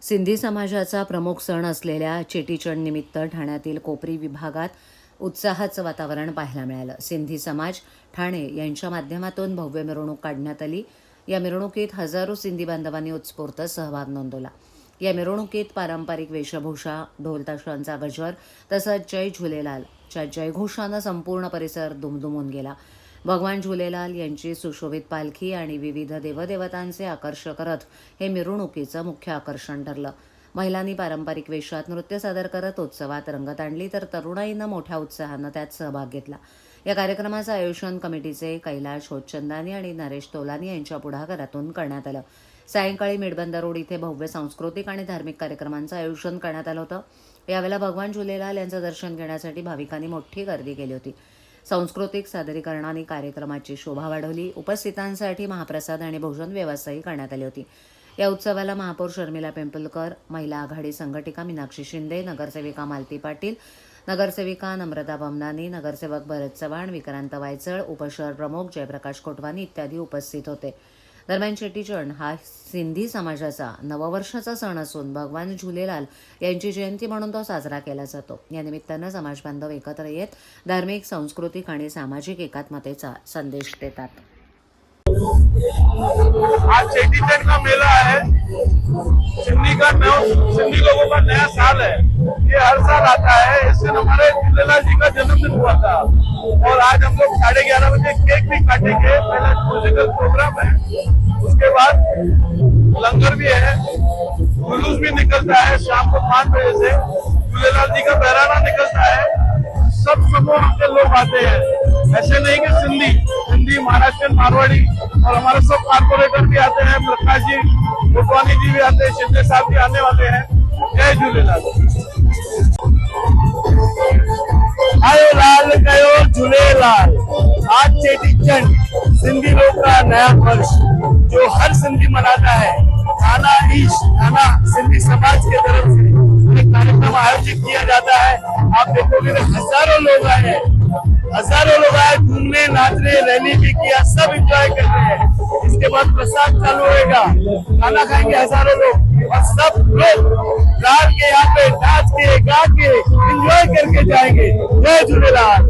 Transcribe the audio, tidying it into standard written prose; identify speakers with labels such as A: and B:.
A: सिंधी समाजाचा प्रमुख सण असलेल्या चेटीचंड निमित्त ठाण्यातील कोपरी विभागात उत्साहाचं वातावरण पाहायला मिळालं. सिंधी समाज ठाणे यांच्या माध्यमातून भव्य मिरवणूक काढण्यात आली. या मिरवणुकीत हजारो सिंधी बांधवांनी उत्स्फूर्त सहभाग नोंदवला. या मिरवणुकीत पारंपरिक वेशभूषा, ढोल ताशांचा गजर तसंच जय झुलेलालच्या जयघोषानं संपूर्ण परिसर दुमदुमून गेला. भगवान झुलेलाल यांची सुशोभित पालखी आणि विविध देवदेवतांचे आकर्षक रथ हे मिरवणुकीचं मुख्य आकर्षण ठरलं. महिलांनी पारंपरिक वेशात नृत्य सादर करत उत्सवात रंगत आणली, तर तरुणाईनं मोठ्या उत्साहानं त्यात सहभाग घेतला. या कार्यक्रमाचं आयोजन कमिटीचे कैलाश होतचंदानी आणि नरेश तोलानी यांच्या पुढाकारातून करण्यात आलं. सायंकाळी मिडबंदर रोड इथे भव्य सांस्कृतिक आणि धार्मिक कार्यक्रमांचं आयोजन करण्यात आलं होतं. यावेळेला भगवान झुलेलाल यांचं दर्शन घेण्यासाठी भाविकांनी मोठी गर्दी केली होती. सांस्कृतिक सादरीकरणाने कार्यक्रमाची शोभा वाढवली. उपस्थितांसाठी महाप्रसाद आणि भोजन व्यवस्थाही करण्यात आली होती. या उत्सवाला महापौर शर्मिला पिंपलकर, महिला आघाडी संघटिका मीनाक्षी शिंदे, नगरसेविका मालती पाटील, नगरसेविका नम्रता बमनानी, नगरसेवक भरत चव्हाण, विक्रांत वायचळ, उपशहर प्रमुख जयप्रकाश कोटवानी इत्यादी उपस्थित होते. दरम्यान चेटीचंड हा सिंधी समाजाचा नववर्षाचा सण असून भगवान झुलेलाल यांची जयंती म्हणून तो साजरा केला जातो. या निमित्तानं समाजबांधव एकत्र येत धार्मिक, सांस्कृतिक आणि सामाजिक एकात्मतेचा संदेश देतात.
B: आज चेटीचंड का मेला है। सिंधी लोगों का नया साल है। ये हर साल आता है। इस दिन हमारे झूलेलाल जी का जन्मदिन हुआ था और आज हम लोग 11:30 बजे केक भी काटेंगे। पहला म्यूजिकल प्रोग्राम है, उसके बाद लंगर भी है, जुलूस भी निकलता है। शाम को 5 बजे से झूलेलाल जी का बहराना निकलता है। सब समूह के लोग आते हैं। ऐसे नहीं कि सिंधी, महाराष्ट्र, मारवाड़ी और हमारे सब कारपोरेटर भी आते हैं। प्रकाश जी, कोटवानी जी भी आते हैं, शिंदे साहब भी आने वाले हैं। जय झूलेलाल।
C: आयो लाल कयो झूलेलाल। आज चेटीचंड सिंधी लोग का नया वर्ष जो हर सिंधी मनाता है। थाना सिंधी समाज के तरफ से एक कार्यक्रम आयोजित किया जाता है। आप देखोगे हजारों लोग आए, घूमने, नाचने, रैली भी किया, सब एंजॉय कर रहे हैं। इसके बाद प्रसाद चालू होएगा, खाना खाएंगे हजारों लोग और सब लोग रात के यहाँ पे नाच के, गा के, एंजॉय करके जाएंगे। जय झूलेलाल।